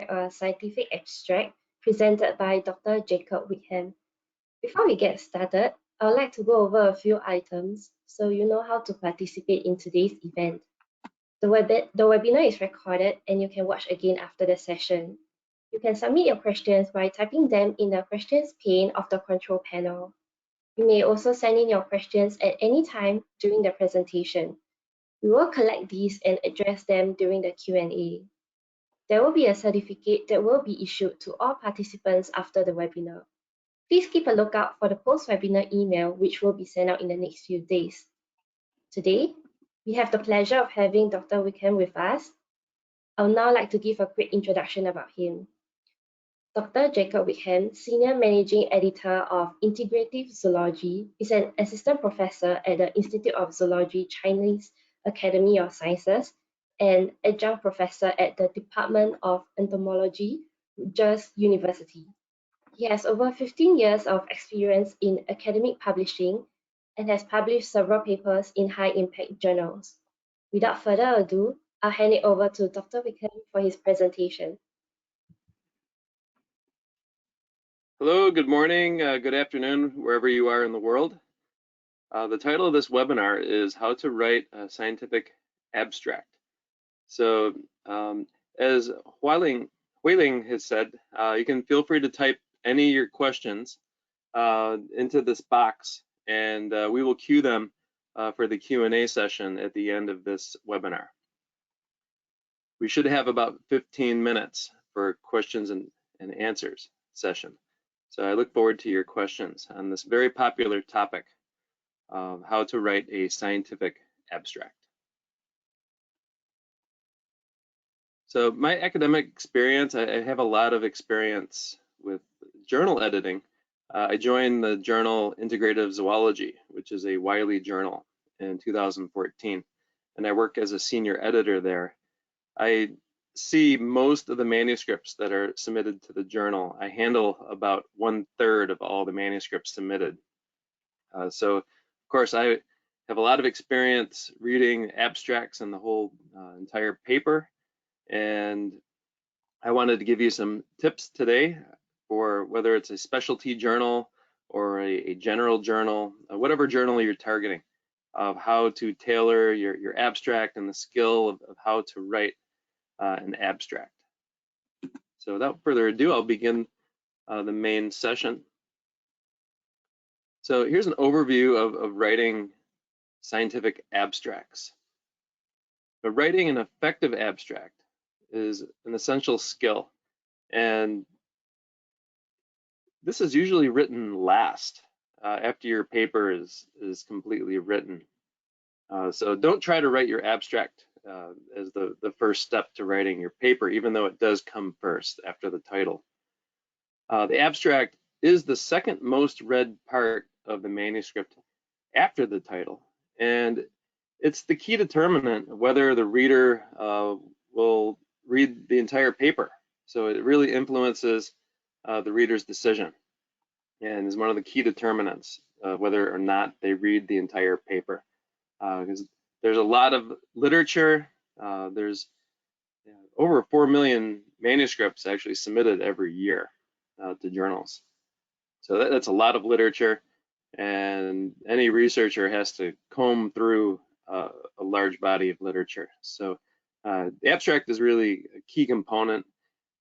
a scientific abstract presented by Dr. Jacob Wickham. Before we get started, I would like to go over a few items so you know how to participate in today's event. The webinar is recorded and you can watch again after the session. You can submit your questions by typing them in the questions pane of the control panel. You may also send in your questions at any time during the presentation. We will collect these and address them during the Q&A. There will be a certificate that will be issued to all participants after the webinar. Please keep a lookout for the post-webinar email, which will be sent out in the next few days. Today, we have the pleasure of having Dr. Wickham with us. I would now like to give a quick introduction about him. Dr. Jacob Wickham, Senior Managing Editor of Integrative Zoology, is an Assistant Professor at the Institute of Zoology Chinese Academy of Sciences and Adjunct Professor at the Department of Entomology, Rutgers University. He has over 15 years of experience in academic publishing and has published several papers in high-impact journals. Without further ado, I'll hand it over to Dr. Wickham for his presentation. Hello, good morning, good afternoon, wherever you are in the world. The title of this webinar is How to Write a Scientific Abstract. So, as Huiling has said, you can feel free to type any of your questions into this box, and we will queue them for the Q&A session at the end of this webinar. We should have about 15 minutes for questions and answers session. So I look forward to your questions on this very popular topic of how to write a scientific abstract. So my academic experience, I have a lot of experience with journal editing. I joined the journal Integrative Zoology, which is a Wiley journal, in 2014, and I work as a senior editor there. I see most of the manuscripts that are submitted to the journal. I handle about 1/3 of all the manuscripts submitted. So, of course, I have a lot of experience reading abstracts and the whole entire paper, and I wanted to give you some tips today for whether it's a specialty journal or a general journal, whatever journal you're targeting, of how to tailor your abstract and the skill of how to write an abstract. So without further ado, I'll begin the main session. So here's an overview of writing scientific abstracts. But writing an effective abstract is an essential skill, and this is usually written last after your paper is completely written. So don't try to write your abstract as the first step to writing your paper, even though it does come first after the title. The abstract is the second most read part of the manuscript after the title, and it's the key determinant of whether the reader will read the entire paper. So it really influences the reader's decision and is one of the key determinants of whether or not they read the entire paper. Because there's a lot of literature. There's over 4 million manuscripts actually submitted every year to journals. So that's a lot of literature, and any researcher has to comb through a large body of literature. So the abstract is really a key component.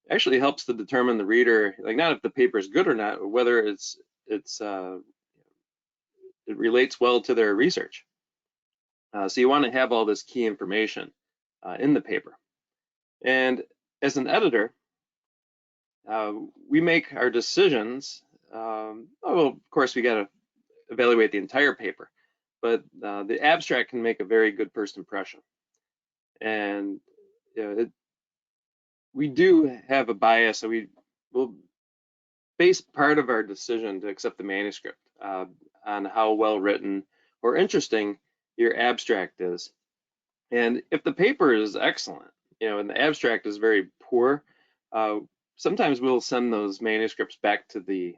It actually helps to determine the reader, like not if the paper is good or not, or whether it relates well to their research. So you want to have all this key information in the paper. And as an editor, we make our decisions. Well, of course, we got to evaluate the entire paper, but the abstract can make a very good first impression. And we do have a bias, so we will base part of our decision to accept the manuscript on how well written or interesting your abstract is. And if the paper is excellent, and the abstract is very poor, sometimes we'll send those manuscripts back to the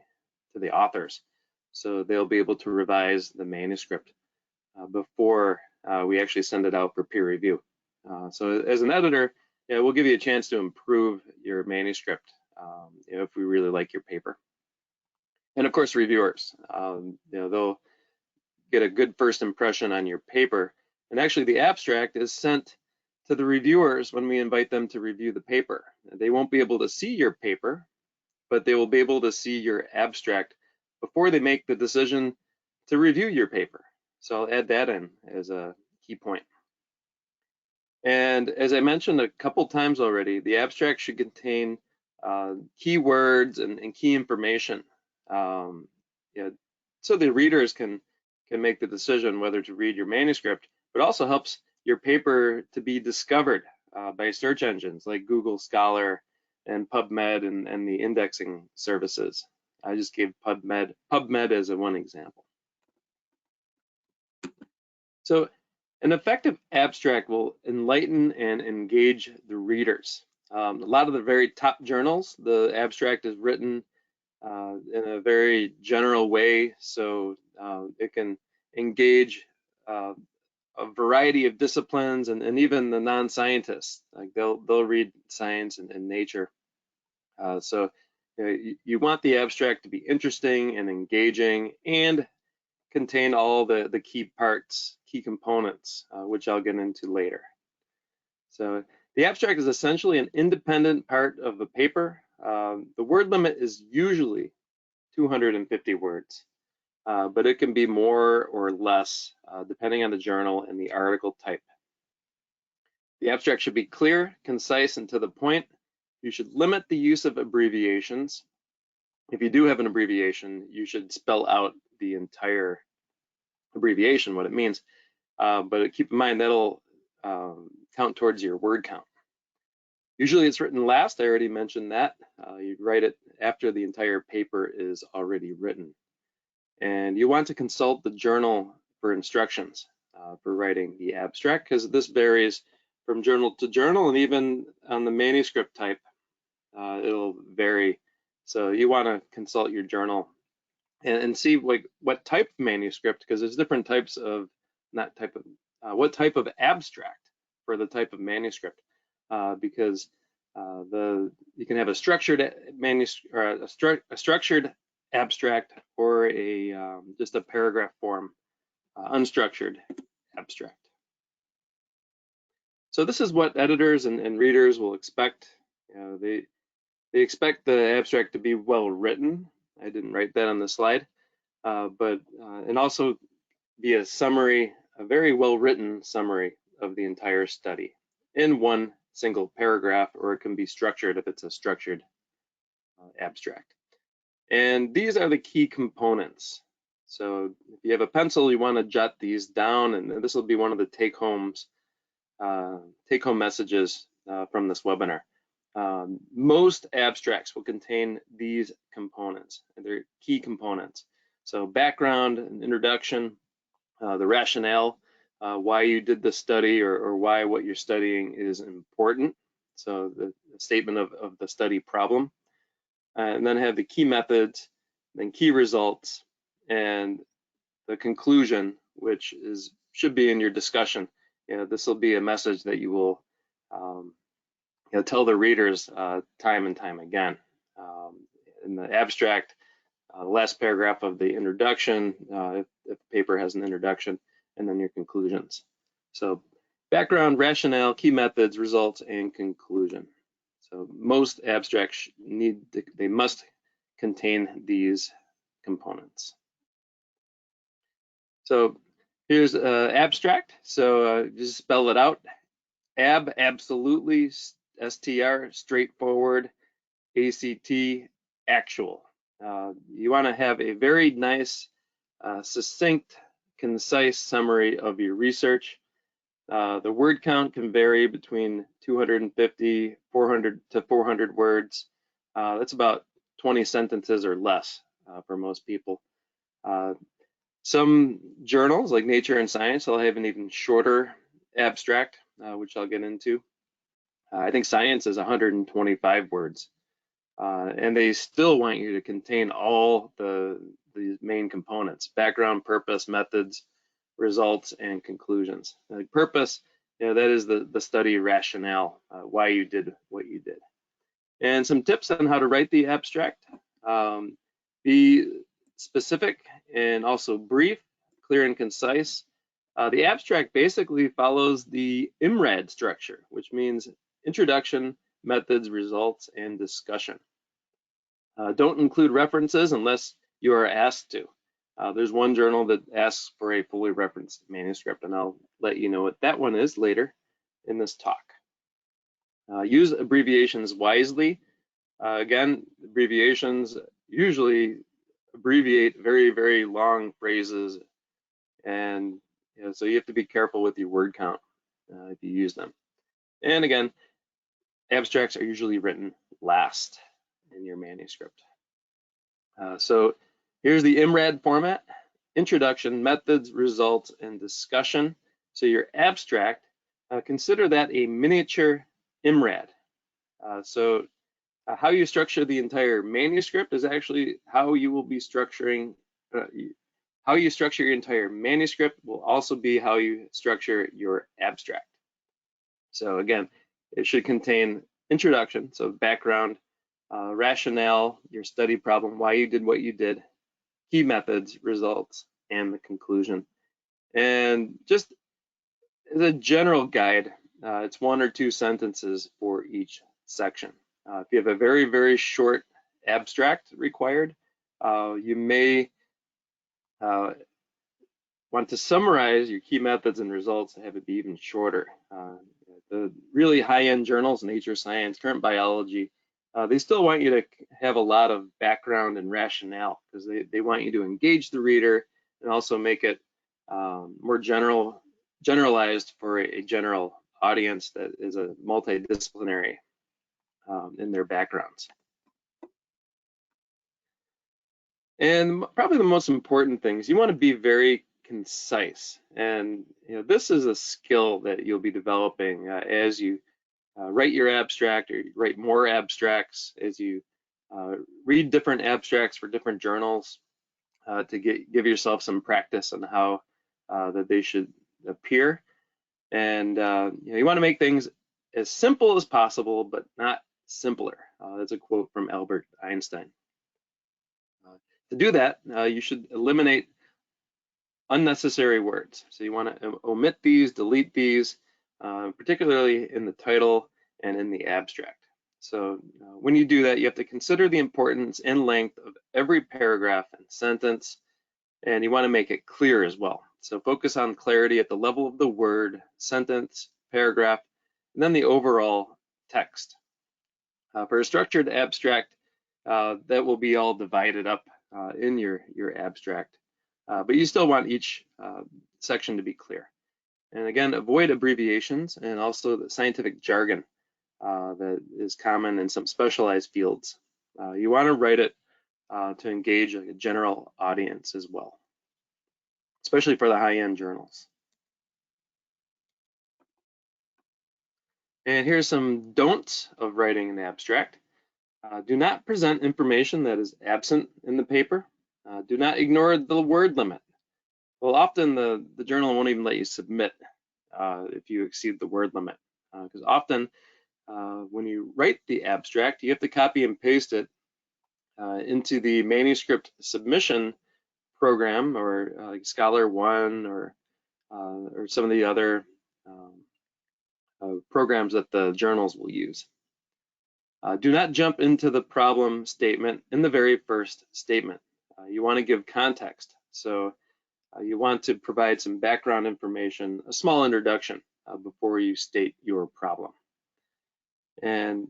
authors, so they'll be able to revise the manuscript before we actually send it out for peer review. So as an editor, we'll give you a chance to improve your manuscript if we really like your paper. And of course, reviewers, they'll get a good first impression on your paper. And actually, the abstract is sent to the reviewers when we invite them to review the paper. They won't be able to see your paper, but they will be able to see your abstract before they make the decision to review your paper. So I'll add that in as a key point. And as I mentioned a couple times already, the abstract should contain keywords and key information, so the readers can make the decision whether to read your manuscript, but also helps your paper to be discovered by search engines like Google Scholar and PubMed and the indexing services. I just gave PubMed as one example. So an effective abstract will enlighten and engage the readers. A lot of the very top journals, the abstract is written in a very general way, so it can engage a variety of disciplines and even the non-scientists. Like they'll read science and nature. So you want the abstract to be interesting and engaging and contain all the key parts, key components, which I'll get into later. So the abstract is essentially an independent part of the paper. The word limit is usually 250 words, but it can be more or less depending on the journal and the article type. The abstract should be clear, concise, and to the point. You should limit the use of abbreviations. If you do have an abbreviation, you should spell out the entire abbreviation, what it means, but keep in mind that'll count towards your word count. Usually it's written last, I already mentioned that. You'd write it after the entire paper is already written. And you want to consult the journal for instructions for writing the abstract, because this varies from journal to journal, and even on the manuscript type, it'll vary. So you want to consult your journal and see what type of manuscript, because there's different types of, what type of abstract for the type of manuscript, because you can have a structured manuscript, or a structured abstract, or just a paragraph form, unstructured abstract. So this is what editors and readers will expect. They expect the abstract to be well written. I didn't write that on the slide, and also be a summary, a very well written summary of the entire study in one single paragraph, or it can be structured if it's a structured abstract. And these are the key components. So if you have a pencil, you want to jot these down, and this will be one of the take-home messages from this webinar. Most abstracts will contain these components, and they're key components. So background, an introduction, the rationale, why you did the study, or why what you're studying is important. So the statement of the study problem. And then have the key methods, then key results, and the conclusion, which should be in your discussion. This will be a message that you will tell the readers time and time again. In the abstract, last paragraph of the introduction, if the paper has an introduction, and then your conclusions. So background, rationale, key methods, results, and conclusion. So most abstracts they must contain these components. So here's abstract. So just spell it out. Absolutely, STR, straightforward, ACT, actual. You want to have a very nice, succinct, concise summary of your research. The word count can vary between 250, 400 to 400 words. That's about 20 sentences or less for most people. Some journals like Nature and Science will have an even shorter abstract, which I'll get into. I think Science is 125 words, and they still want you to contain all the main components: background, purpose, methods, results, and conclusions. Purpose that is the study rationale, why you did what you did. And some tips on how to write the abstract. Be specific and also brief, clear and concise. The abstract basically follows the IMRAD structure, which means introduction, methods, results, and discussion. Don't include references unless you are asked to. There's one journal that asks for a fully referenced manuscript, and I'll let you know what that one is later in this talk. Use abbreviations wisely. Again, abbreviations usually abbreviate very, very long phrases, and so you have to be careful with your word count if you use them. And again, abstracts are usually written last in your manuscript. So here's the IMRAD format: introduction, methods, results, and discussion. So your abstract, consider that a miniature IMRAD. So how you structure the entire manuscript is actually how you will be structuring, how you structure your entire manuscript will also be how you structure your abstract. So again, it should contain introduction, so background, rationale, your study problem, why you did what you did, key methods, results, and the conclusion. And just as a general guide, it's 1 or 2 sentences for each section. If you have a very, very short abstract required, you may want to summarize your key methods and results and have it be even shorter. The really high-end journals, Nature Science, Current Biology, they still want you to have a lot of background and rationale because they want you to engage the reader and also make it more generalized for a general audience that is a multidisciplinary in their backgrounds. And probably the most important thing is you want to be very concise. And this is a skill that you'll be developing as you write your abstract or write more abstracts, as you read different abstracts for different journals to give yourself some practice on how that they should appear. And you want to make things as simple as possible, but not simpler. That's a quote from Albert Einstein. To do that, you should eliminate unnecessary words. So you want to omit these, delete these, particularly in the title and in the abstract. So when you do that, you have to consider the importance and length of every paragraph and sentence, and you want to make it clear as well. So focus on clarity at the level of the word, sentence, paragraph, and then the overall text. For a structured abstract, that will be all divided up in your abstract, but you still want each section to be clear. And again, avoid abbreviations and also the scientific jargon that is common in some specialized fields. You want to write it to engage a general audience as well, especially for the high-end journals. And here's some don'ts of writing an abstract. Do not present information that is absent in the paper. Do not ignore the word limit. Well, often the journal won't even let you submit if you exceed the word limit, because often when you write the abstract, you have to copy and paste it into the manuscript submission program, or like Scholar One, or some of the other programs that the journals will use. Do not jump into the problem statement in the very first statement. You want to give context. So you want to provide some background information, a small introduction before you state your problem. And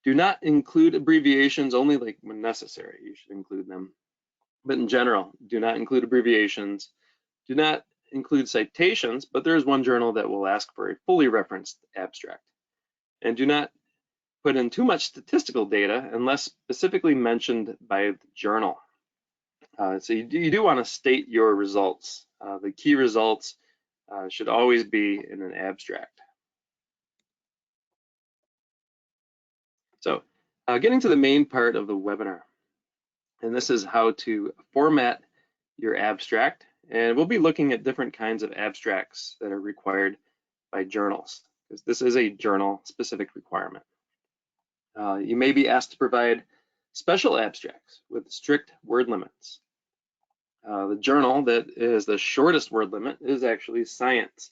do not include abbreviations only like when necessary. You should include them. But in general, do not include abbreviations. Do not include citations, but there is one journal that will ask for a fully referenced abstract. And do not put in too much statistical data unless specifically mentioned by the journal. So you do want to state your results. The key results should always be in an abstract. So getting to the main part of the webinar, and this is how to format your abstract. And we'll be looking at different kinds of abstracts that are required by journals, because this is a journal-specific requirement. You may be asked to provide special abstracts with strict word limits. The journal that is the shortest word limit is actually Science.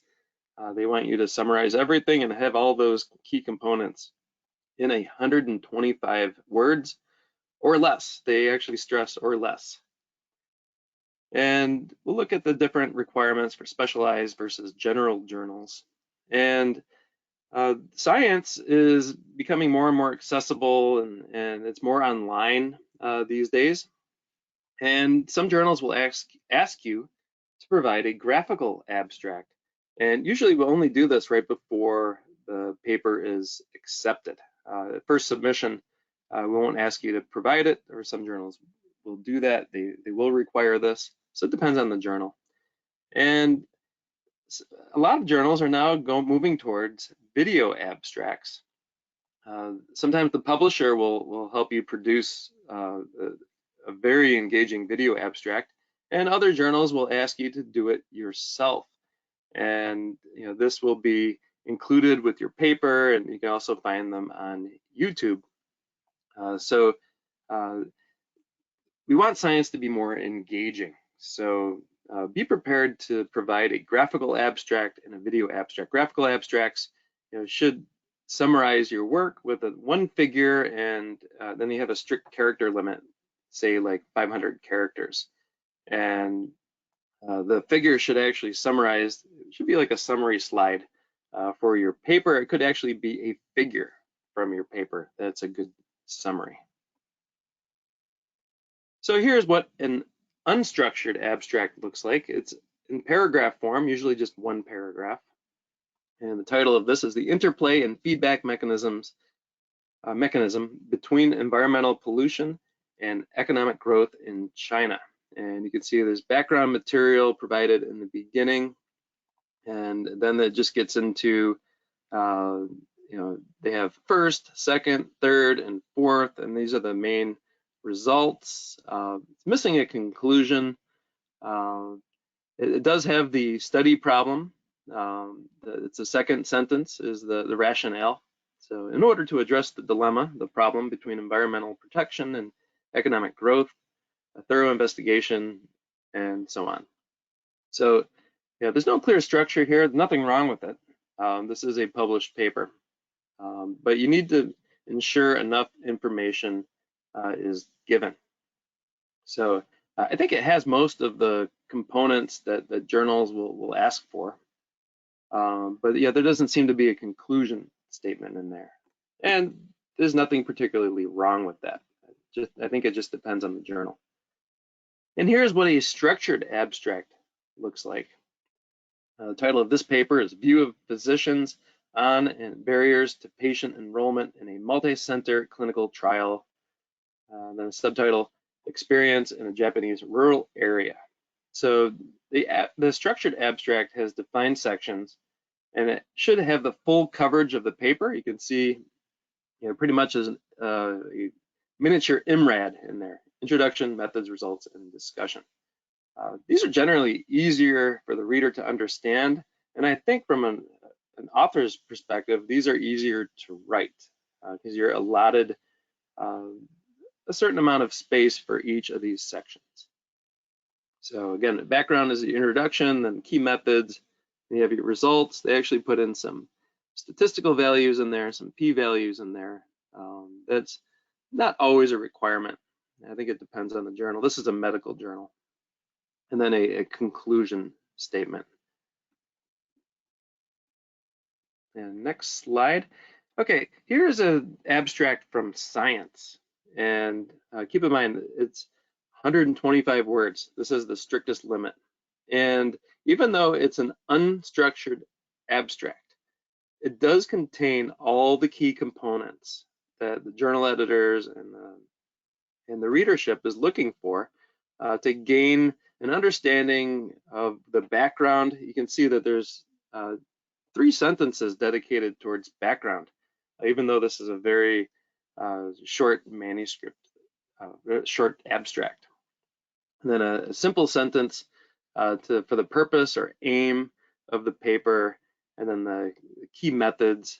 They want you to summarize everything and have all those key components in 125 words or less. They actually stress or less. And we'll look at the different requirements for specialized versus general journals. And science is becoming more and more accessible, and it's more online these days. And some journals will ask you to provide a graphical abstract. And usually we'll only do this right before the paper is accepted. At first submission, we won't ask you to provide it, or some journals will do that. They will require this. So it depends on the journal. And a lot of journals are now moving towards video abstracts. Sometimes the publisher will help you produce a very engaging video abstract, and other journals will ask you to do it yourself. And this will be included with your paper, and you can also find them on YouTube. So we want science to be more engaging. So be prepared to provide a graphical abstract and a video abstract. Graphical abstracts should summarize your work with one figure, and then you have a strict character limit, say like 500 characters. And the figure should actually summarize, it should be like a summary slide for your paper. It could actually be a figure from your paper. That's a good summary. So here's what an unstructured abstract looks like. It's in paragraph form, usually just one paragraph. And the title of this is The Interplay and Feedback Mechanism Between Environmental Pollution and Economic Growth in China. And you can see there's background material provided in the beginning, and then it just gets into, they have first, second, third, and fourth, and these are the main results. It's missing a conclusion. It does have the study problem. It's the second sentence is the rationale. So in order to address the dilemma, the problem between environmental protection and economic growth, a thorough investigation, and so on. So there's no clear structure here. Nothing wrong with it. This is a published paper, but you need to ensure enough information is given. So I think it has most of the components that journals will ask for. But yeah, there doesn't seem to be a conclusion statement in there. And there's nothing particularly wrong with that. I think it just depends on the journal. And here's what a structured abstract looks like. The title of this paper is View of Physicians on and Barriers to Patient Enrollment in a Multi-Center Clinical Trial. Then a subtitle, Experience in a Japanese Rural Area. So the structured abstract has defined sections, and it should have the full coverage of the paper. You can see pretty much as a miniature IMRAD in there. Introduction, methods, results, and discussion. These are generally easier for the reader to understand, and I think from an author's perspective, these are easier to write because you're allotted a certain amount of space for each of these sections. So again, the background is the introduction, then key methods, then you have your results. They actually put in some statistical values in there, some p-values in there. That's not always a requirement. I think it depends on the journal. This is a medical journal. And then a conclusion statement. And next slide. Okay, here's an abstract from Science. And keep in mind, it's 125 words. This is the strictest limit. And even though it's an unstructured abstract, it does contain all the key components that the journal editors and the readership is looking for to gain an understanding of the background. You can see that there's 3 sentences dedicated towards background, even though this is a very short manuscript, short abstract. And then a simple sentence for the purpose or aim of the paper, and then the key methods,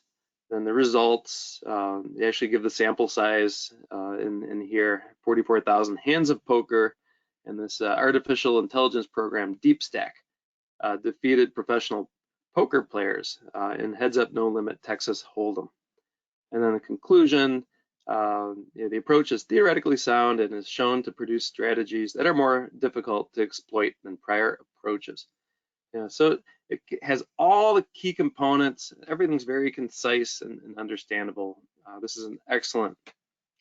then the results. They actually give the sample size in here, 44,000 hands of poker, and this artificial intelligence program, DeepStack, defeated professional poker players in Heads Up No Limit Texas Hold'em. And then the conclusion, the approach is theoretically sound and is shown to produce strategies that are more difficult to exploit than prior approaches. So it has all the key components. Everything's very concise and understandable. This is an excellent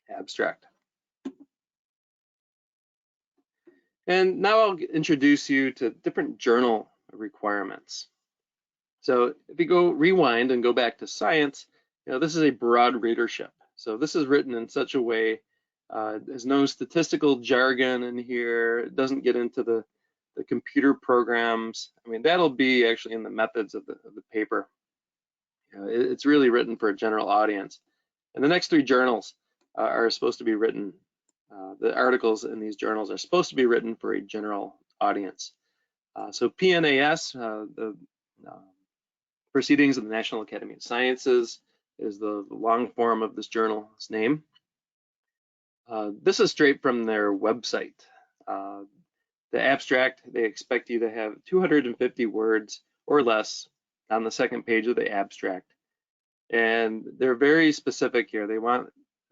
abstract. And now I'll introduce you to different journal requirements. So if you go rewind and go back to science, this is a broad readership. So this is written in such a way, there's no statistical jargon in here. It doesn't get into the computer programs. I mean, that'll be actually in the methods of the paper. It's really written for a general audience. And the next three journals are supposed to be written, the articles in these journals are supposed to be written for a general audience. So PNAS, the Proceedings of the National Academy of Sciences, is the long form of this journal's name. This is straight from their website. The abstract, they expect you to have 250 words or less on the second page of the abstract. And they're very specific here. They want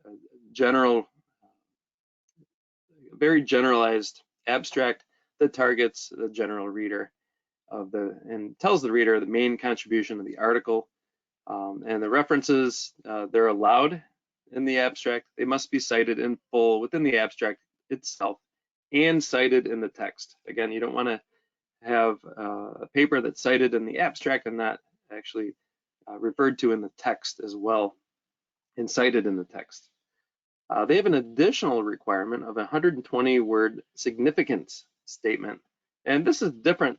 a very generalized abstract that targets the general reader and tells the reader the main contribution of the article. And the references, they're allowed in the abstract. They must be cited in full within the abstract itself and cited in the text. Again, you don't want to have a paper that's cited in the abstract and not actually referred to in the text as well and cited in the text. They have an additional requirement of a 120-word significance statement. And this is different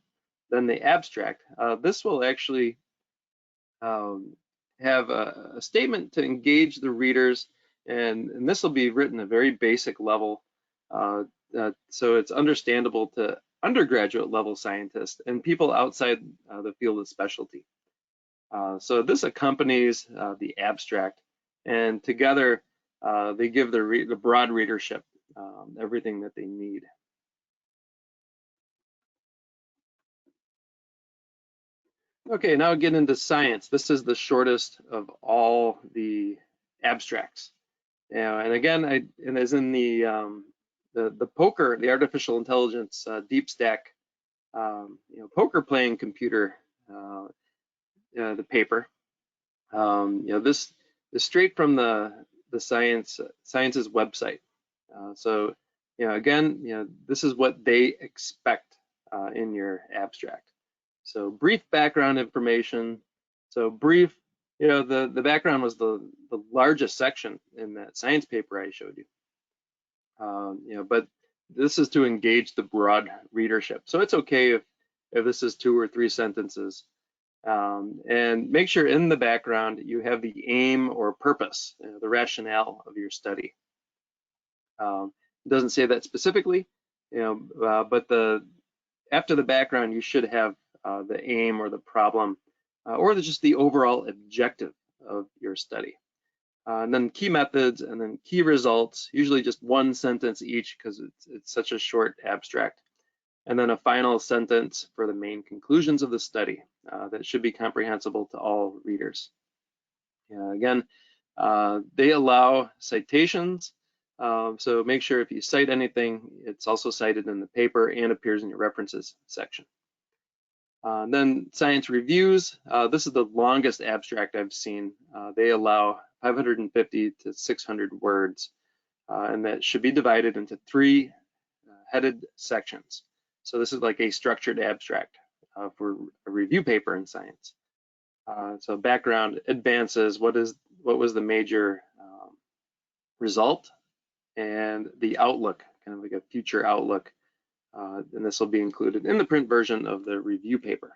than the abstract. This will actually have a statement to engage the readers, and this will be written at a very basic level, so it's understandable to undergraduate level scientists and people outside the field of specialty. So this accompanies the abstract, and together they give the broad readership everything that they need. Okay, now get into science. This is the shortest of all the abstracts. And again, and as in the poker, the artificial intelligence DeepStack, poker playing computer, the paper. This is straight from the science's website. So again, this is what they expect in your abstract. So brief background information. So brief, the background was the largest section in that science paper I showed you. But this is to engage the broad readership. So it's okay if this is 2 or 3 sentences. And make sure in the background you have the aim or purpose, the rationale of your study. It doesn't say that specifically, but after the background you should have the aim or the problem or just the overall objective of your study. And then key methods and then key results, usually just 1 sentence each because it's such a short abstract. And then a final sentence for the main conclusions of the study that should be comprehensible to all readers. Again, they allow citations, so make sure if you cite anything, it's also cited in the paper and appears in your references section. Then science reviews. This is the longest abstract I've seen. They allow 550 to 600 words, and that should be divided into 3 headed sections. So this is like a structured abstract for a review paper in science. So background, advances, what was the major result, and the outlook, kind of like a future outlook. And this will be included in the print version of the review paper.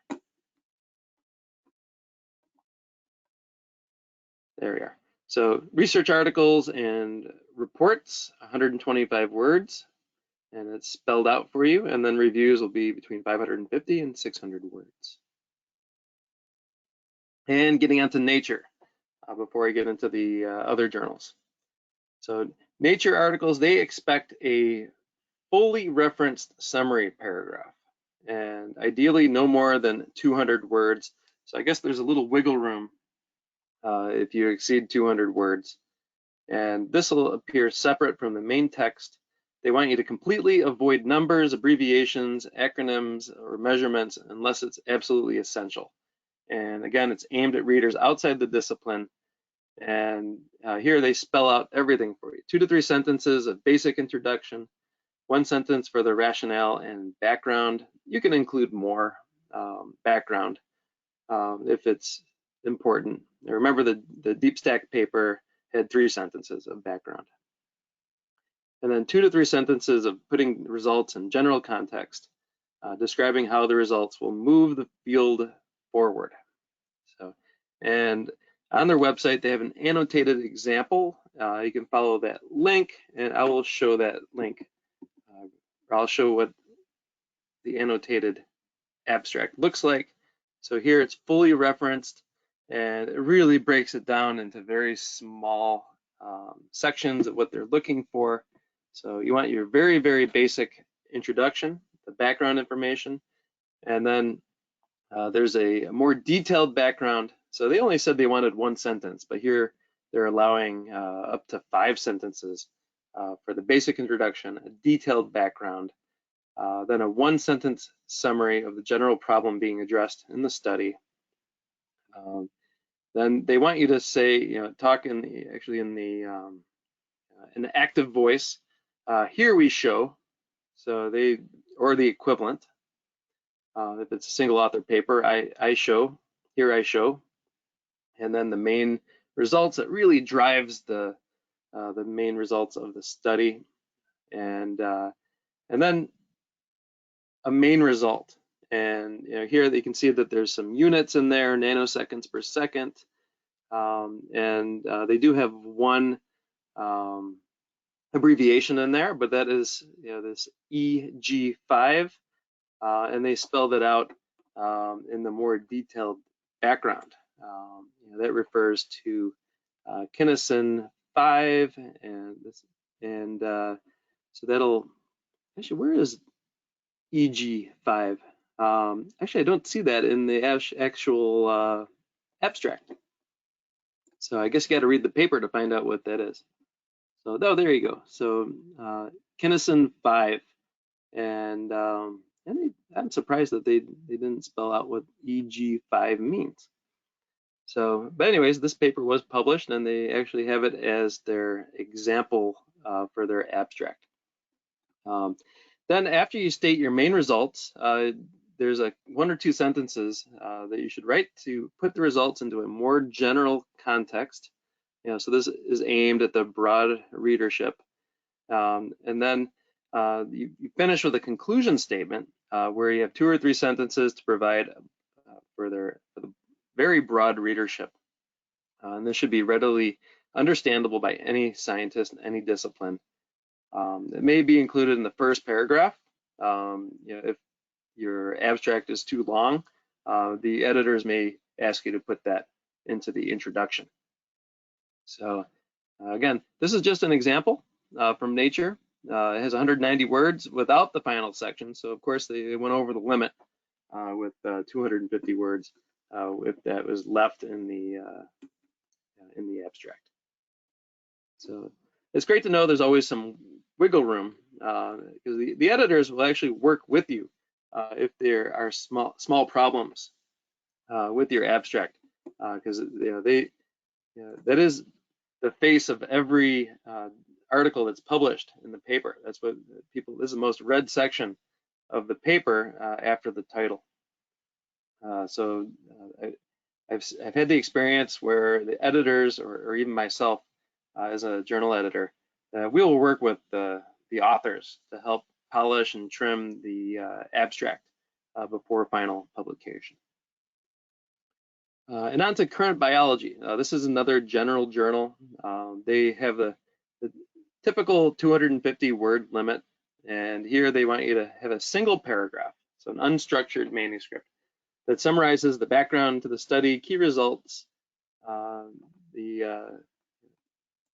There we are. So research articles and reports, 125 words, and it's spelled out for you. And then reviews will be between 550 and 600 words. and getting onto Nature before I get into the other journals. So Nature articles, they expect a fully referenced summary paragraph, and ideally no more than 200 words. So I guess there's a little wiggle room if you exceed 200 words. And this will appear separate from the main text. They want you to completely avoid numbers, abbreviations, acronyms, or measurements unless it's absolutely essential. And again, it's aimed at readers outside the discipline. And here they spell out everything for you. 2 to 3 sentences of basic introduction, 1 sentence for the rationale and background. You can include more background if it's important. Now remember, the deep stack paper had 3 sentences of background. And then 2 to 3 sentences of putting results in general context, describing how the results will move the field forward. So, and on their website, they have an annotated example. You can follow that link, and I will show that link. I'll show what the annotated abstract looks like. So here it's fully referenced, and it really breaks it down into very small sections of what they're looking for. So you want your very, very basic introduction, the background information, and then there's a more detailed background. So they only said they wanted 1 sentence, but here they're allowing up to 5 sentences for the basic introduction, a detailed background, then a 1-sentence summary of the general problem being addressed in the study. Then they want you to say, talk in an active voice. Here we show, or the equivalent. If it's a single author paper, I show, here I show, and then the main results that really drives the main results of the study, and then a main result. And here you can see that there's some units in there, nanoseconds per second, and they do have 1 abbreviation in there, but that is this EG5, and they spelled it out in the more detailed background. That refers to kinesin 5, and so that'll actually, where is EG5? Actually, I don't see that in the actual abstract. So I guess you got to read the paper to find out what that is. So, oh, there you go. So kinesin 5, and I'm surprised that they didn't spell out what EG5 means. So, but anyways, this paper was published, and they actually have it as their example for their abstract. Then after you state your main results, there's 1 or 2 sentences that you should write to put the results into a more general context. So this is aimed at the broad readership. And then you finish with a conclusion statement where you have 2 or 3 sentences to provide for the very broad readership. And this should be readily understandable by any scientist in any discipline. It may be included in the first paragraph. If your abstract is too long, the editors may ask you to put that into the introduction. So again, this is just an example from Nature. It has 190 words without the final section. So of course they went over the limit with 250 words if that was left in the abstract. So it's great to know there's always some wiggle room because the editors will actually work with you if there are small problems with your abstract because that is the face of every article that's published in the paper. That's what this is the most read section of the paper after the title. I've had the experience where the editors or even myself as a journal editor, we will work with the authors to help polish and trim the abstract before final publication. And on to Current Biology. This is another general journal. They have the typical 250 word limit, and here they want you to have a single paragraph, so an unstructured manuscript, that summarizes the background to the study, key results,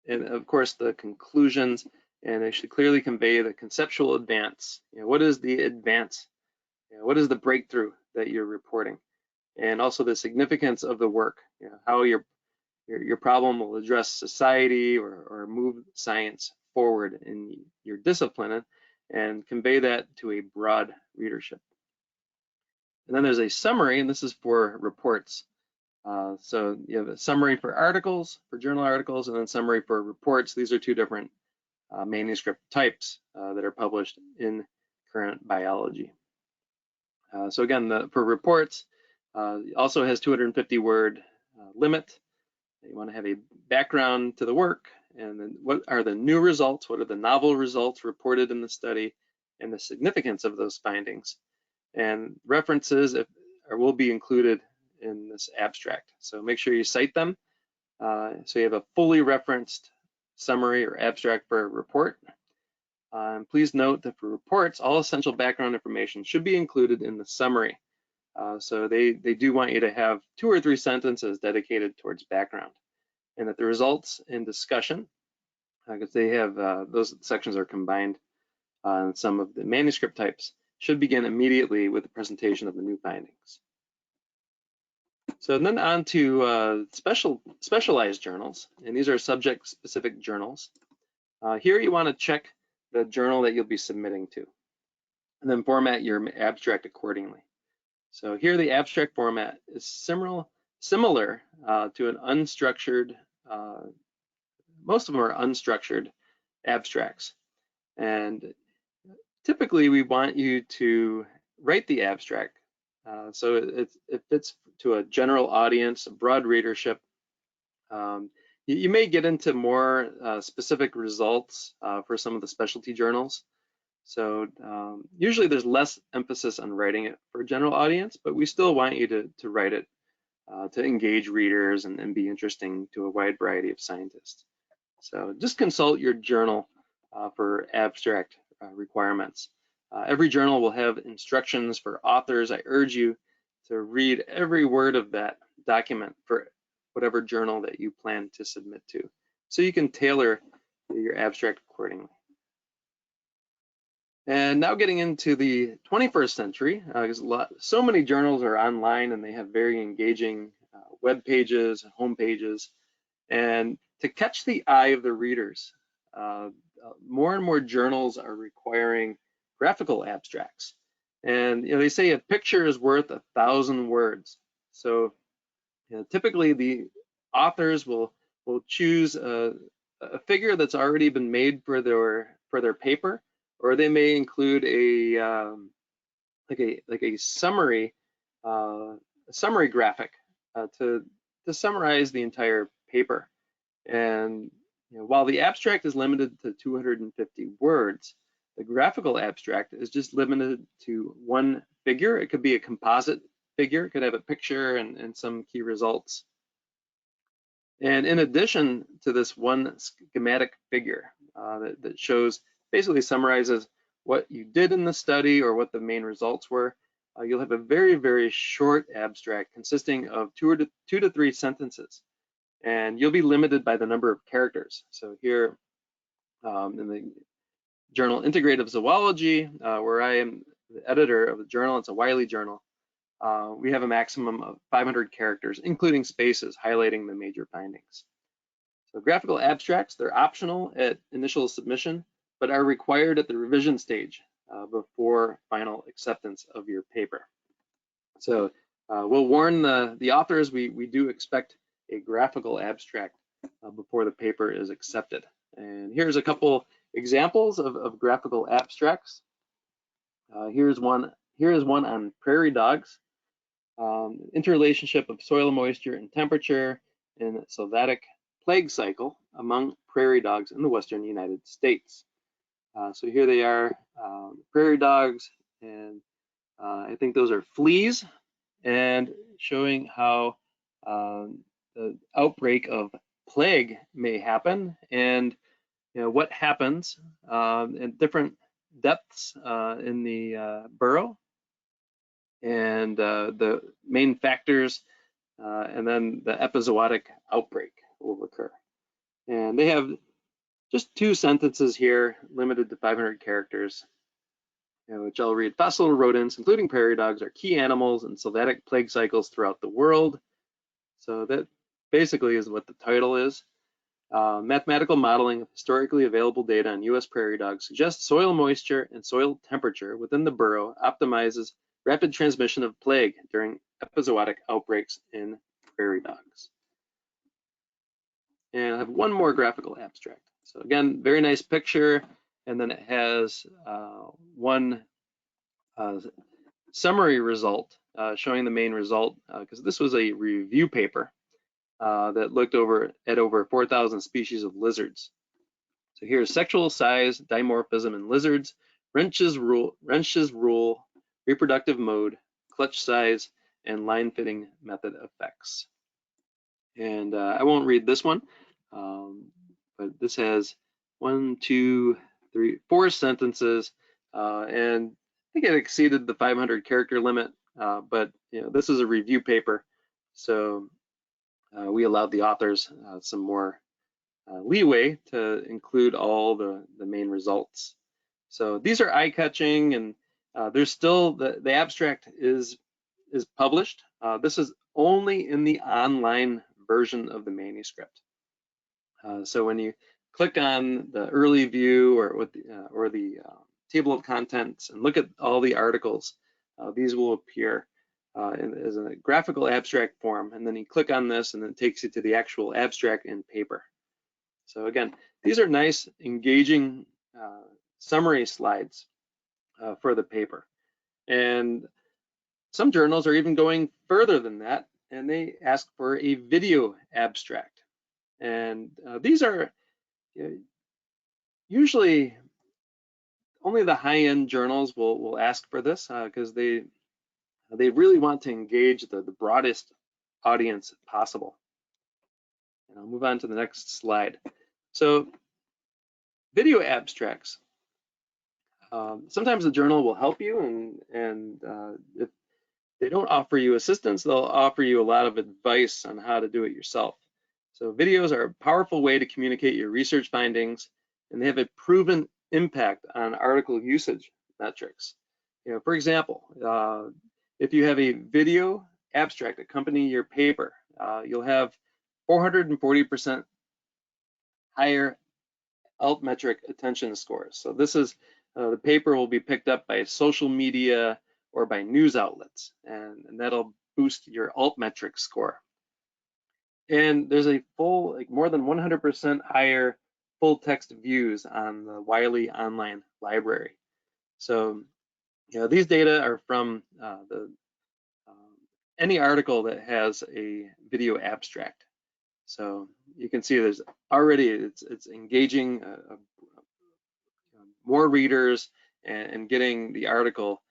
and of course the conclusions, and actually clearly convey the conceptual advance. What is the advance? What is the breakthrough that you're reporting? And also the significance of the work, how your problem will address society or move science forward in your discipline, and convey that to a broad readership. And then there's a summary, and this is for reports. So you have a summary for articles, for journal articles, and then summary for reports. These are two different manuscript types that are published in current biology. So again, for reports, also has 250 word limit. You want to have a background to the work, and then what are the new results, what are the novel results reported in the study, and the significance of those findings. And references will be included in this abstract. So make sure you cite them. So you have a fully referenced summary or abstract for a report. And please note that for reports, all essential background information should be included in the summary. So they do want you to have 2 or 3 sentences dedicated towards background, and that the results in discussion, because they have those sections are combined on some of the manuscript types, should begin immediately with the presentation of the new findings. So then on to specialized journals, and these are subject-specific journals. Here you want to check the journal that you'll be submitting to, and then format your abstract accordingly. So here the abstract format is similar to an unstructured, most of them are unstructured abstracts. And typically we want you to write the abstract so it fits to a general audience, a broad readership. You may get into more specific results for some of the specialty journals. So usually there's less emphasis on writing it for a general audience, but we still want you to write it to engage readers and be interesting to a wide variety of scientists. So just consult your journal for abstract requirements. Every journal will have instructions for authors. I urge you to read every word of that document for whatever journal that you plan to submit to, so you can tailor your abstract accordingly. And now getting into the 21st century, because so many journals are online and they have very engaging web pages and home pages. And to catch the eye of the readers, more and more journals are requiring graphical abstracts. And they say a picture is worth 1,000 words. So typically the authors will choose a figure that's already been made for their paper, or they may include a summary graphic to summarize the entire paper. And while the abstract is limited to 250 words, the graphical abstract is just limited to one figure. It could be a composite figure, it could have a picture and some key results. And in addition to this one schematic figure that shows, basically summarizes what you did in the study or what the main results were, you'll have a very, very short abstract consisting of 2 to 3 sentences. And you'll be limited by the number of characters. So here in the journal Integrative Zoology, where I am the editor of the journal, it's a Wiley journal, we have a maximum of 500 characters, including spaces highlighting the major findings. So graphical abstracts, they're optional at initial submission, but are required at the revision stage before final acceptance of your paper. So we'll warn the authors, we do expect a graphical abstract before the paper is accepted. And here's a couple examples of graphical abstracts. Here is one on prairie dogs, interrelationship of soil moisture and temperature in sylvatic plague cycle among prairie dogs in the western United States. So here they are, prairie dogs, and I think those are fleas, and showing how the outbreak of plague may happen, and what happens at different depths in the burrow. and the main factors, and then the episodic outbreak will occur. And they have just 2 sentences here, limited to 500 characters, which I'll read. Fossil rodents, including prairie dogs, are key animals in sylvatic plague cycles throughout the world. So that basically is what the title is. Mathematical modeling of historically available data on U.S. prairie dogs suggests soil moisture and soil temperature within the burrow optimizes rapid transmission of plague during episodic outbreaks in prairie dogs. And I have one more graphical abstract. So again, very nice picture, and then it has one summary result showing the main result, because this was a review paper that looked at over 4,000 species of lizards. So here's sexual size, dimorphism in lizards, Wrench's rule, reproductive mode, clutch size, and line fitting method effects. And I won't read this one, but this has 1, 2, 3, 4 sentences, and I think it exceeded the 500 character limit, but this is a review paper, so we allowed the authors some more leeway to include all the main results. So these are eye-catching, and there's still the abstract is published. This is only in the online version of the manuscript. So when you click on the early view or the table of contents and look at all the articles, these will appear as a graphical abstract form, and then you click on this and it takes you to the actual abstract in paper. So again, these are nice, engaging summary slides for the paper. And some journals are even going further than that, and they ask for a video abstract. And these are usually only the high-end journals will ask for this because they really want to engage the broadest audience possible. And I'll move on to the next slide. So video abstracts. Sometimes the journal will help you, and if they don't offer you assistance, they'll offer you a lot of advice on how to do it yourself. So videos are a powerful way to communicate your research findings, and they have a proven impact on article usage metrics. For example, if you have a video abstract accompany your paper, you'll have 440% higher altmetric attention scores. So this is the paper will be picked up by social media or by news outlets, and that'll boost your altmetric score. And there's a full, more than 100% higher full text views on the Wiley online library. So these data are from any article that has a video abstract. So you can see there's already, it's engaging more readers and getting the article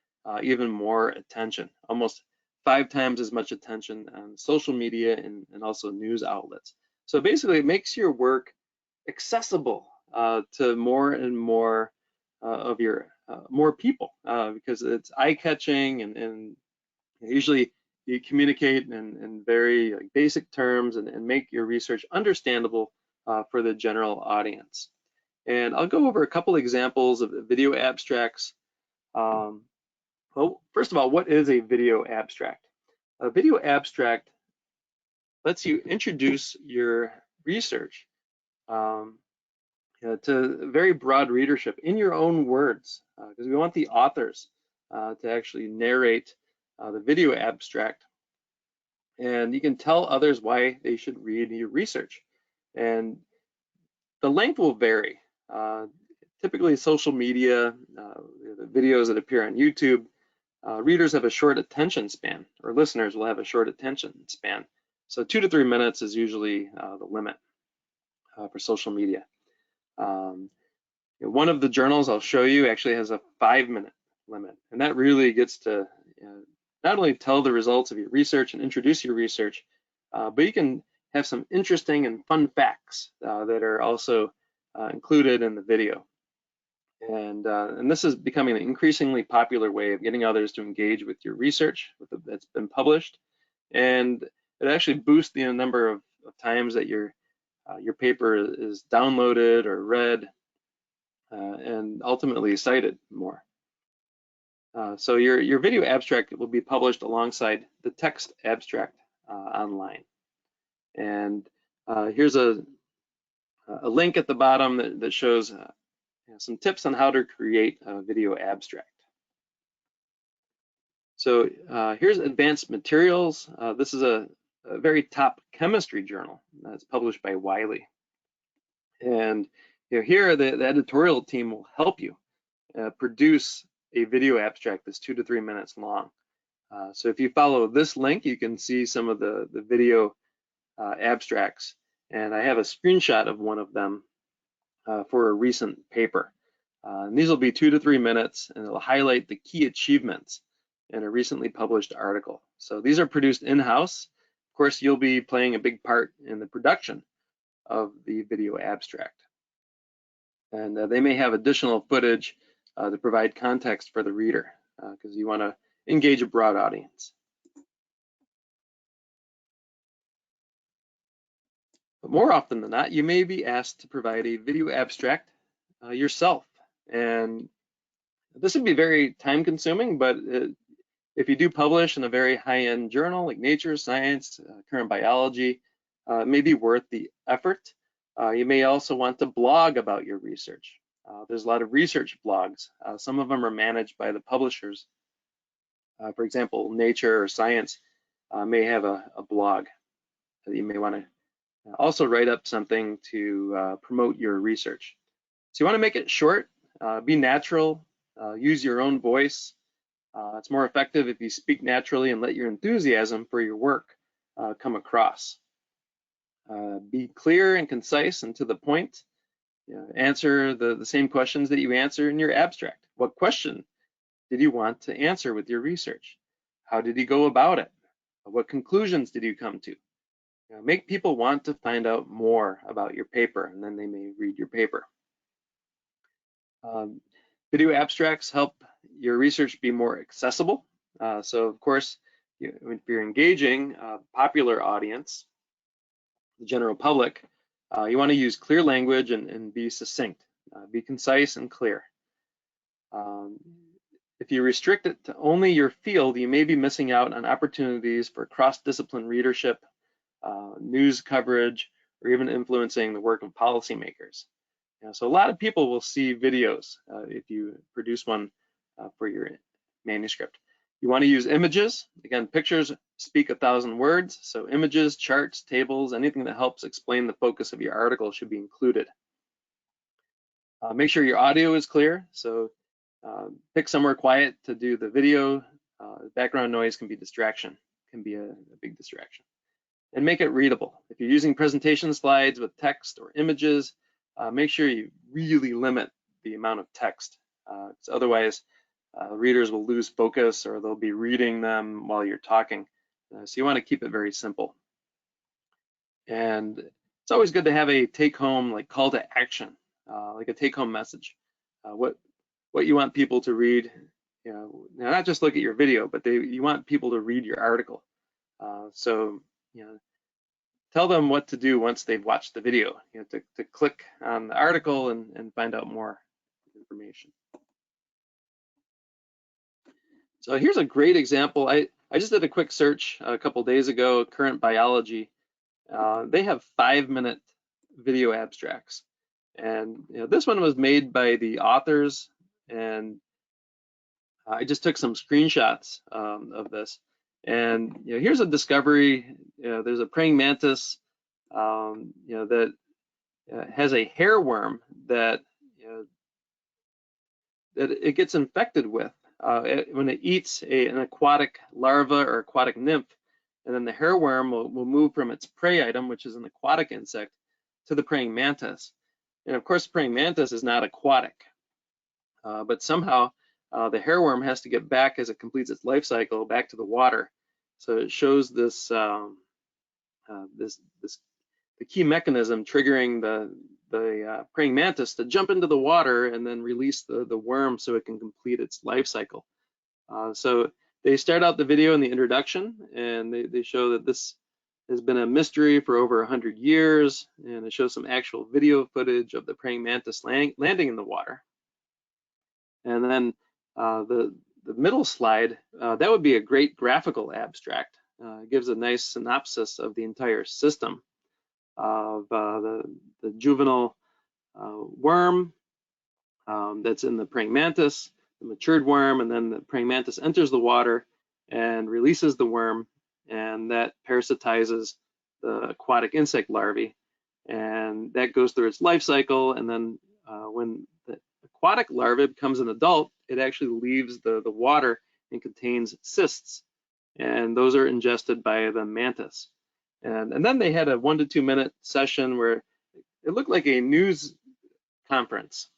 even more attention, almost 5 times as much attention on social media and also news outlets. So basically it makes your work accessible to more and more of your more people because it's eye-catching, and usually you communicate in very basic terms and make your research understandable for the general audience. And I'll go over a couple examples of video abstracts. Well, first of all, what is a video abstract? A video abstract lets you introduce your research to a very broad readership in your own words, because we want the authors to actually narrate the video abstract. And you can tell others why they should read your research. And the length will vary. Typically social media, the videos that appear on YouTube, readers have a short attention span, or listeners will have a short attention span. So 2 to 3 minutes is usually the limit for social media. One of the journals I'll show you actually has a 5-minute limit, and that really gets to not only tell the results of your research and introduce your research, but you can have some interesting and fun facts that are also included in the video. And this is becoming an increasingly popular way of getting others to engage with your research that's been published. And it actually boosts the number of times that your paper is downloaded or read and ultimately cited more. So your video abstract will be published alongside the text abstract online. And here's a link at the bottom that shows some tips on how to create a video abstract. So here's Advanced Materials. This is a very top chemistry journal that's published by Wiley. And here the editorial team will help you produce a video abstract that's 2 to 3 minutes long. So if you follow this link, you can see some of the video abstracts. And I have a screenshot of one of them for a recent paper. And these will be 2 to 3 minutes, and it'll highlight the key achievements in a recently published article. So these are produced in-house. Of course, you'll be playing a big part in the production of the video abstract. And they may have additional footage to provide context for the reader, because you want to engage a broad audience. But more often than not, you may be asked to provide a video abstract yourself. And this would be very time consuming, but if you do publish in a very high-end journal like Nature, Science, Current Biology, it may be worth the effort. You may also want to blog about your research. There's a lot of research blogs. Some of them are managed by the publishers. For example, Nature or Science may have a blog that you may want to also write up something to promote your research. So you want to make it short, be natural, use your own voice. It's more effective if you speak naturally and let your enthusiasm for your work come across. Be clear and concise and to the point. Answer the same questions that you answer in your abstract. What question did you want to answer with your research? How did you go about it? What conclusions did you come to? Make people want to find out more about your paper, and then they may read your paper. Video abstracts help your research be more accessible. So of course, if you're engaging a popular audience, the general public, you want to use clear language and be succinct, be concise and clear. If you restrict it to only your field, you may be missing out on opportunities for cross-discipline readership, news coverage, or even influencing the work of policymakers. So a lot of people will see videos if you produce one for your manuscript. You want to use images. Again, pictures speak 1,000 words, so images, charts, tables, anything that helps explain the focus of your article should be included. Make sure your audio is clear, so pick somewhere quiet to do the video. Background noise can be distraction, can be a big distraction. And make it readable. If you're using presentation slides with text or images, make sure you really limit the amount of text. Otherwise, readers will lose focus or they'll be reading them while you're talking. So you want to keep it very simple. And it's always good to have a take-home like call to action, like a take-home message. What you want people to read, not just look at your video, but you want people to read your article. So tell them what to do once they've watched the video, to click on the article and find out more information. So here's a great example. I just did a quick search a couple days ago, Current Biology. They have 5-minute video abstracts. And this one was made by the authors, and I just took some screenshots of this. And here's a discovery. There's a praying mantis that has a hairworm that that it gets infected with when it eats an aquatic larva or aquatic nymph, and then the hairworm will move from its prey item, which is an aquatic insect, to the praying mantis. And of course, the praying mantis is not aquatic, but somehow the hairworm has to get back as it completes its life cycle back to the water. So it shows this the key mechanism triggering the the praying mantis to jump into the water and then release the worm so it can complete its life cycle. So they start out the video in the introduction, and they show that this has been a mystery for over 100 years, and it shows some actual video footage of the praying mantis landing in the water. And then the middle slide, that would be a great graphical abstract. It gives a nice synopsis of the entire system of the juvenile worm that's in the praying mantis, the matured worm, and then the praying mantis enters the water and releases the worm, and that parasitizes the aquatic insect larvae, and that goes through its life cycle. And then when the aquatic larva becomes an adult, it actually leaves the water and contains cysts, and those are ingested by the mantis. And then they had a 1 to 2 minute session where it looked like a news conference,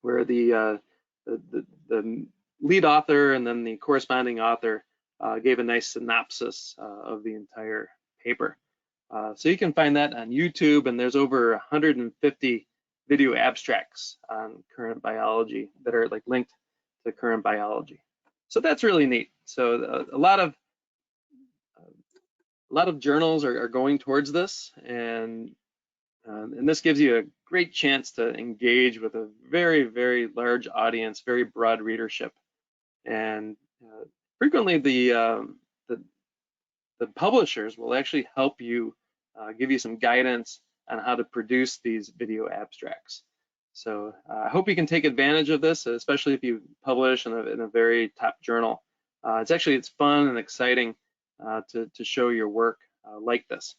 where the lead author and then the corresponding author gave a nice synopsis of the entire paper. So you can find that on YouTube, and there's over 150 video abstracts on current biology that are like linked to current biology. So that's really neat. So a lot of journals are going towards this, and this gives you a great chance to engage with a very, very large audience, very broad readership. And frequently the publishers will actually help you, give you some guidance on how to produce these video abstracts. So I hope you can take advantage of this, especially if you publish in a very top journal. It's fun and exciting to show your work like this.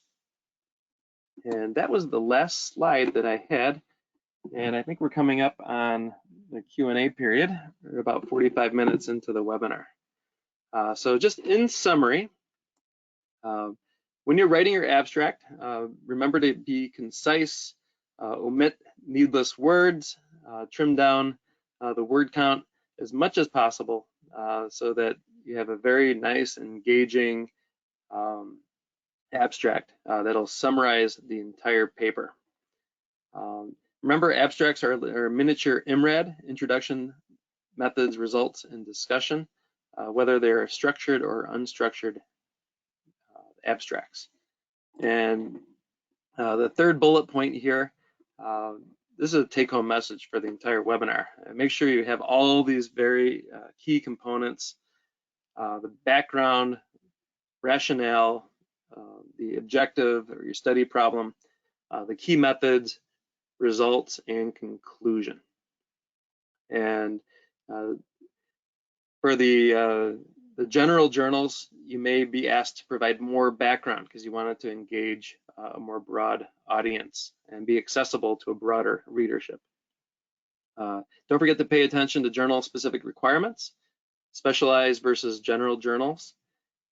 And that was the last slide that I had. And I think we're coming up on the Q&A period. We're about 45 minutes into the webinar. So just in summary, when you're writing your abstract, remember to be concise, omit needless words, trim down the word count as much as possible so that you have a very nice, engaging abstract that'll summarize the entire paper. Remember, abstracts are miniature IMRAD, introduction, methods, results, and discussion, whether they're structured or unstructured abstracts. And the third bullet point here, this is a take-home message for the entire webinar. Make sure you have all these very key components, the background, rationale, the objective or your study problem, the key methods, results, and conclusion. And for the general journals, you may be asked to provide more background because you want it to engage a more broad audience and be accessible to a broader readership. Don't forget to pay attention to journal-specific requirements, specialized versus general journals,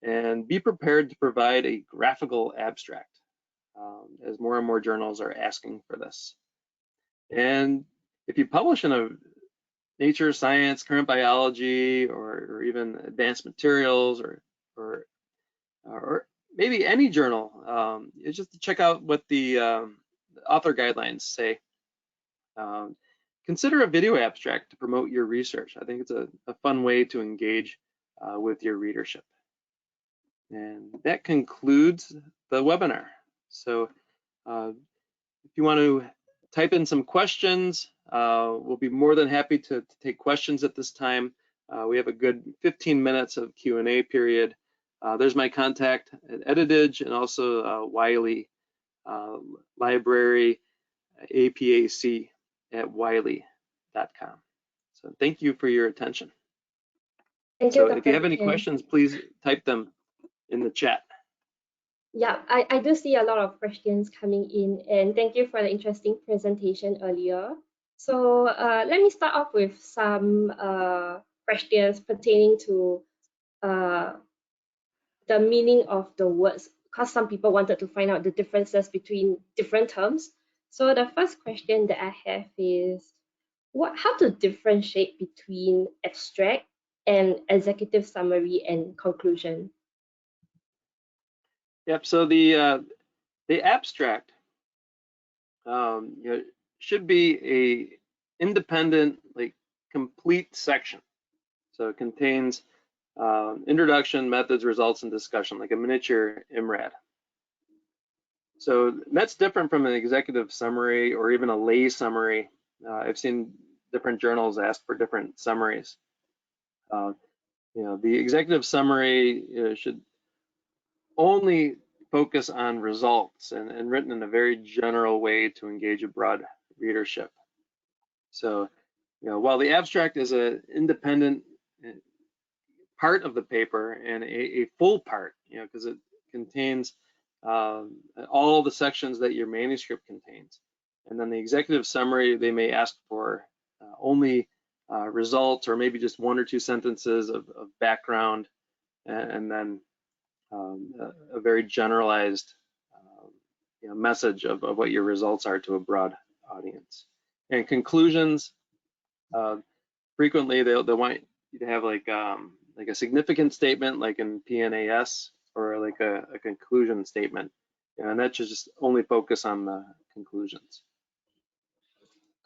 and be prepared to provide a graphical abstract as more and more journals are asking for this. And if you publish in a Nature, Science, Current Biology, or even Advanced Materials, or maybe any journal, it's just to check out what the author guidelines say. Consider a video abstract to promote your research. I think it's a fun way to engage with your readership. And that concludes the webinar. So if you want to type in some questions, we'll be more than happy to take questions at this time. We have a good 15 minutes of Q&A period. There's my contact at Editage and also Wiley Library APAC at wiley.com. So thank you for your attention. Thank you, Dr. If you have any questions, please type them in the chat. Yeah, I do see a lot of questions coming in, and thank you for the interesting presentation earlier. So let me start off with some questions pertaining to the meaning of the words, because some people wanted to find out the differences between different terms. So the first question that I have is, how to differentiate between abstract and executive summary and conclusion? Yep, so the abstract should be a independent, like complete section. So it contains introduction, methods, results, and discussion, like a miniature IMRAD. So that's different from an executive summary or even a lay summary. I've seen different journals ask for different summaries. The executive summary should only focus on results and written in a very general way to engage a broad readership. So, while the abstract is an independent part of the paper and a full part, because it contains all the sections that your manuscript contains. And then the executive summary, they may ask for only results or maybe just one or two sentences of background and then a very generalized message of what your results are to a broad audience. And conclusions, frequently they'll want you to have like a significant statement, like in PNAS, or like a conclusion statement, and that should just only focus on the conclusions.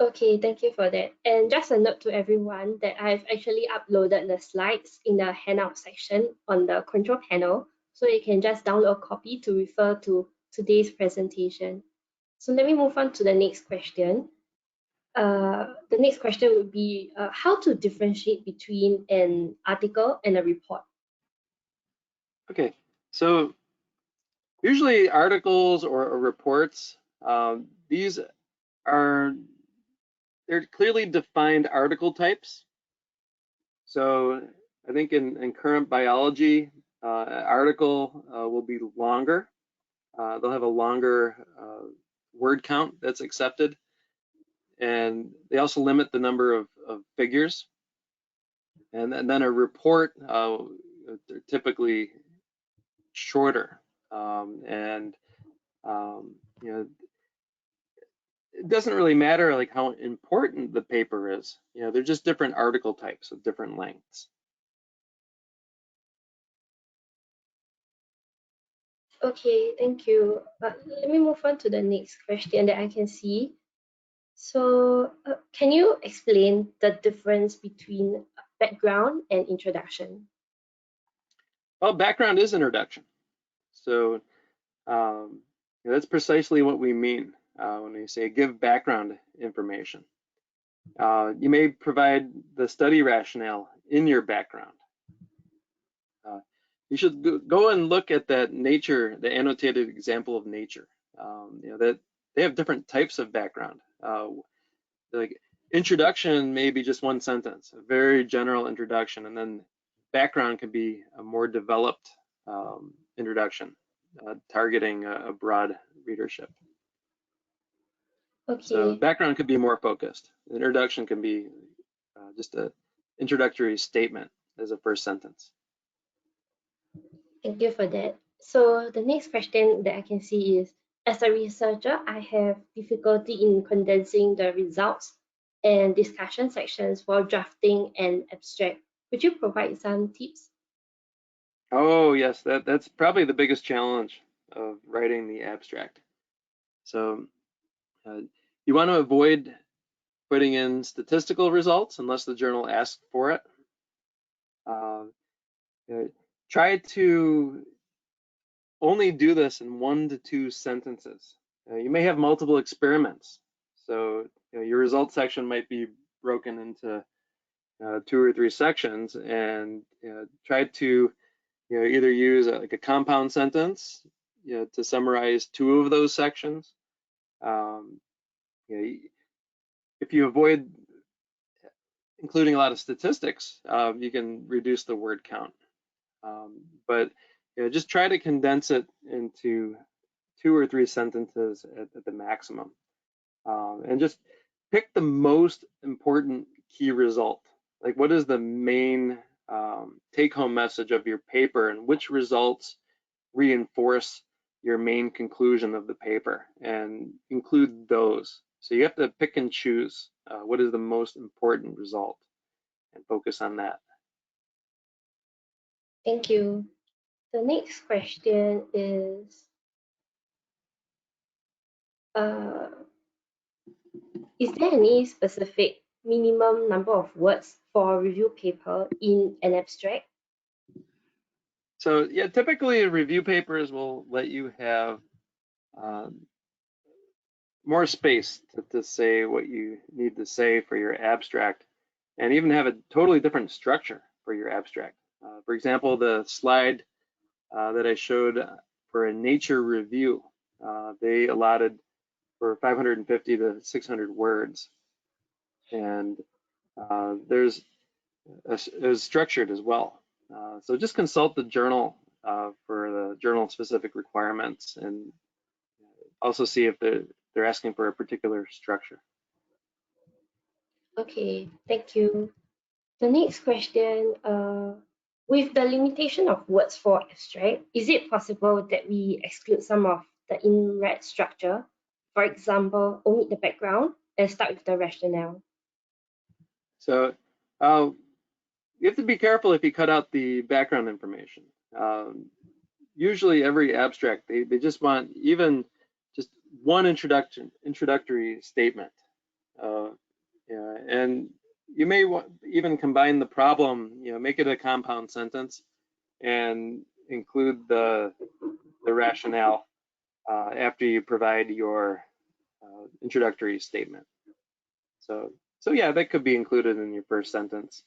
Okay, thank you for that. And just a note to everyone that I've actually uploaded the slides in the handout section on the control panel, so you can just download a copy to refer to today's presentation. So let me move on to the next question. The next question would be how to differentiate between an article and a report. Okay, so usually articles or reports, these they're clearly defined article types. So I think in current biology, an article will be longer. They'll have a longer word count that's accepted. And they also limit the number of figures. And then a report, they're typically shorter. It doesn't really matter like how important the paper is. They're just different article types with different lengths. Okay, thank you. Let me move on to the next question that I can see. So can you explain the difference between background and introduction? Well, background is introduction. So that's precisely what we mean when we say give background information. You may provide the study rationale in your background. You should go and look at that nature, the annotated example of nature. That they have different types of background. Like introduction may be just one sentence, a very general introduction, and then background can be a more developed introduction, targeting a broad readership. Okay. So background could be more focused. Introduction can be just an introductory statement as a first sentence. Thank you for that. So the next question that I can see is, as a researcher, I have difficulty in condensing the results and discussion sections for drafting an abstract. Would you provide some tips? Oh yes, that's probably the biggest challenge of writing the abstract. So you want to avoid putting in statistical results unless the journal asks for it. Try to only do this in 1 to 2 sentences. You may have multiple experiments. So your results section might be broken into 2 or 3 sections, and try to either use like a compound sentence to summarize 2 of those sections. If you avoid including a lot of statistics, you can reduce the word count. But just try to condense it into 2 or 3 sentences at the maximum, and just pick the most important key result. Like, what is the main take-home message of your paper, and which results reinforce your main conclusion of the paper, and include those. So you have to pick and choose what is the most important result and focus on that. Thank you. The next question is, Is there any specific minimum number of words for a review paper in an abstract? So yeah, typically review papers will let you have more space to say what you need to say for your abstract, and even have a totally different structure for your abstract. For example, the slide that I showed for a nature review, they allotted for 550 to 600 words, and there's it was structured as well. So just consult the journal for the journal-specific requirements, and also see if they're asking for a particular structure. Okay, thank you. The next question, with the limitation of words for abstract, is it possible that we exclude some of the IMRAD structure? For example, omit the background and start with the rationale. So you have to be careful if you cut out the background information. Usually every abstract, they just want even just one introductory statement. And you may even combine the problem, make it a compound sentence and include the rationale after you provide your introductory statement. So yeah, that could be included in your first sentence,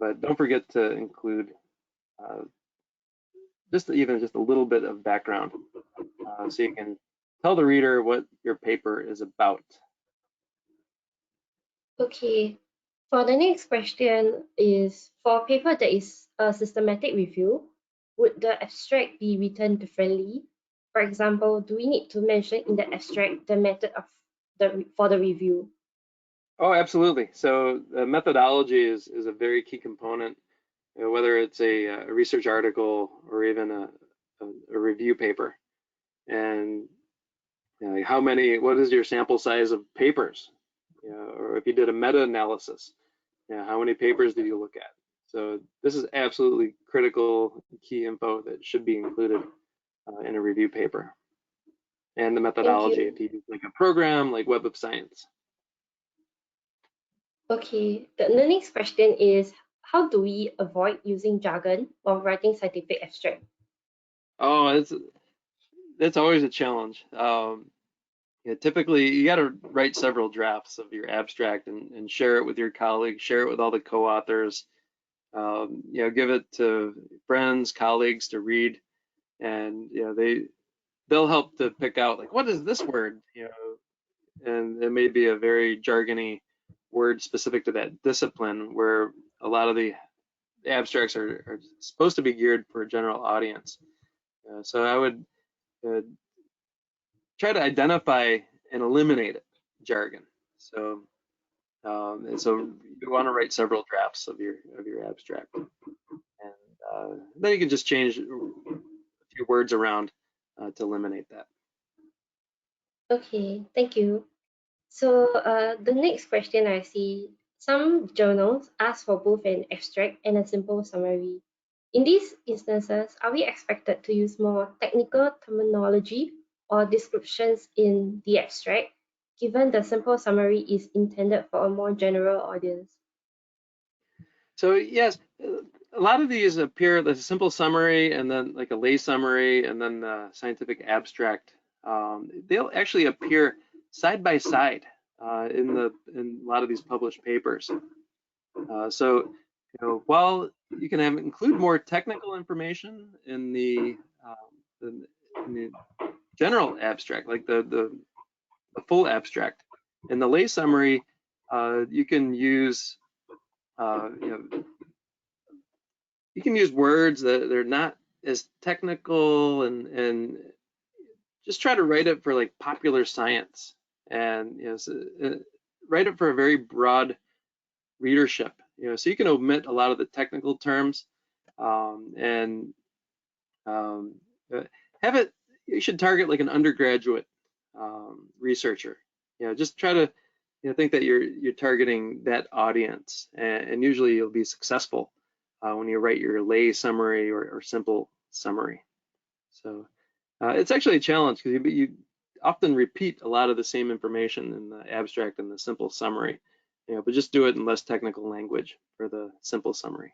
but don't forget to include just a little bit of background so you can tell the reader what your paper is about. Okay, for the next question is, for a paper that is a systematic review, would the abstract be written differently? For example, do we need to mention in the abstract the method of for the review? Oh, absolutely. So the methodology is a very key component, whether it's a research article or even a review paper. And what is your sample size of papers? Or if you did a meta-analysis, how many papers did you look at? So this is absolutely critical key info that should be included in a review paper. And the methodology, if you use like a program like Web of Science. Okay, the next question is, how do we avoid using jargon while writing scientific abstract? Oh, that's always a challenge. Typically, you got to write several drafts of your abstract and share it with your colleagues, share it with all the co-authors. Give it to friends, colleagues to read, and they'll help to pick out like, what is this word? And it may be a very jargony word specific to that discipline, where a lot of the abstracts are supposed to be geared for a general audience. So I would try to identify and eliminate jargon. So you want to write several drafts of your abstract, and then you can just change a few words around to eliminate that. Okay, thank you. So the next question I see, some journals ask for both an abstract and a simple summary. In these instances, are we expected to use more technical terminology or descriptions in the abstract, given the simple summary is intended for a more general audience? So yes, a lot of these appear as a simple summary and then like a lay summary and then the scientific abstract. They'll actually appear side by side in a lot of these published papers. So while you can include more technical information in the general abstract, like the full abstract, in the lay summary, you can use you can use words that they're not as technical, and just try to write it for like popular science, and write it for a very broad readership. So you can omit a lot of the technical terms, and have it. You should target like an undergraduate researcher. Just try to think that you're targeting that audience, and usually you'll be successful when you write your lay summary or simple summary. So it's actually a challenge because often repeat a lot of the same information in the abstract and the simple summary, but just do it in less technical language for the simple summary.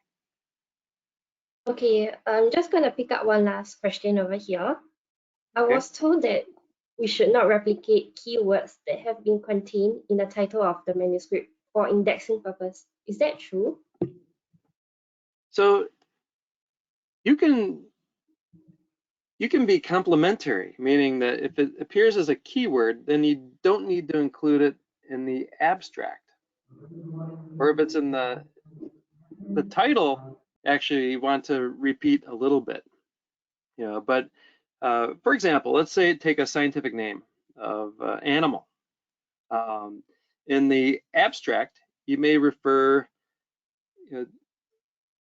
Okay, I'm just going to pick up one last question over here. I Okay. was told that we should not replicate keywords that have been contained in the title of the manuscript for indexing purpose. Is that true? So you can be complementary, meaning that if it appears as a keyword, then you don't need to include it in the abstract. Or if it's in the title, actually you want to repeat a little bit. But for example, let's say take a scientific name of animal. In the abstract, you may refer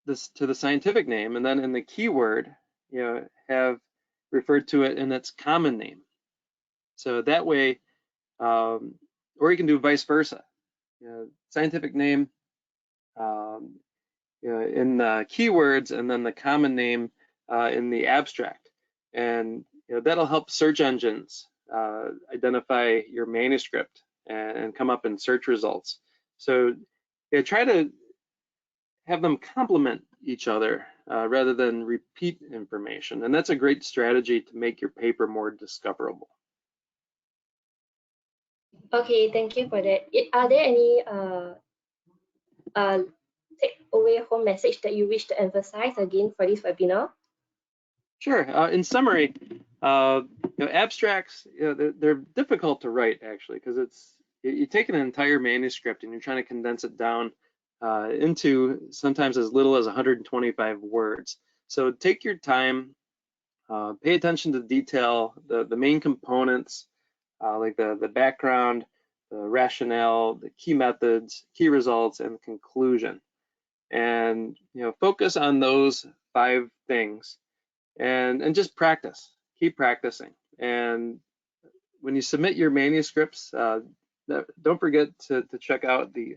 this to the scientific name, and then in the keyword, have referred to it in its common name. So that way, or you can do vice versa. Scientific name in the keywords, and then the common name in the abstract, and that'll help search engines identify your manuscript and come up in search results. So try to have them complement each other rather than repeat information, and that's a great strategy to make your paper more discoverable. Okay, thank you for that. Are there any take-away home message that you wish to emphasize again for this webinar? Sure. In summary, abstracts, they're difficult to write actually, because you take an entire manuscript and you're trying to condense it down into sometimes as little as 125 words. So take your time, pay attention to detail, the main components, like the background, the rationale, the key methods, key results, and the conclusion. And focus on those 5 things. And just practice, keep practicing. And when you submit your manuscripts, don't forget to check out the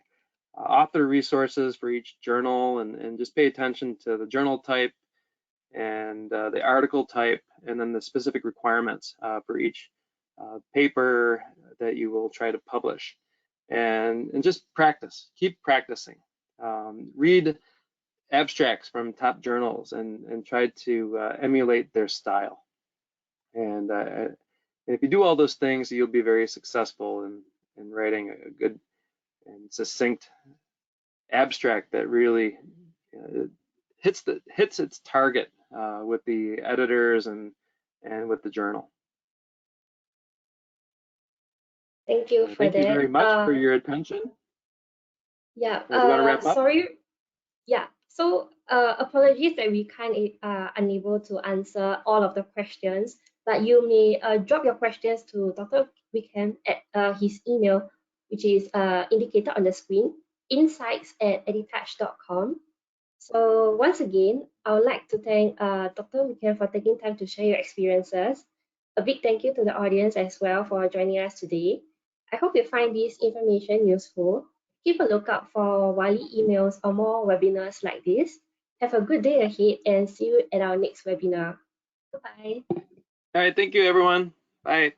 author resources for each journal, and just pay attention to the journal type and the article type, and then the specific requirements for each paper that you will try to publish. And just practice, keep practicing. Read abstracts from top journals and try to emulate their style. And if you do all those things, you'll be very successful in writing a good and succinct abstract that really hits its target with the editors and with the journal. Thank you for Thank that. you very much for your attention. Yeah. Do you want to wrap up? Sorry. Yeah. So apologies that we can't unable to answer all of the questions, but you may drop your questions to Dr. Wickham at his email, which is indicated on the screen, insights@editouch.com. So once again, I would like to thank Dr. Wickham for taking time to share your experiences. A big thank you to the audience as well for joining us today. I hope you find this information useful. Keep a lookout for Wiley emails or more webinars like this. Have a good day ahead and see you at our next webinar. Goodbye. All right, thank you everyone. Bye.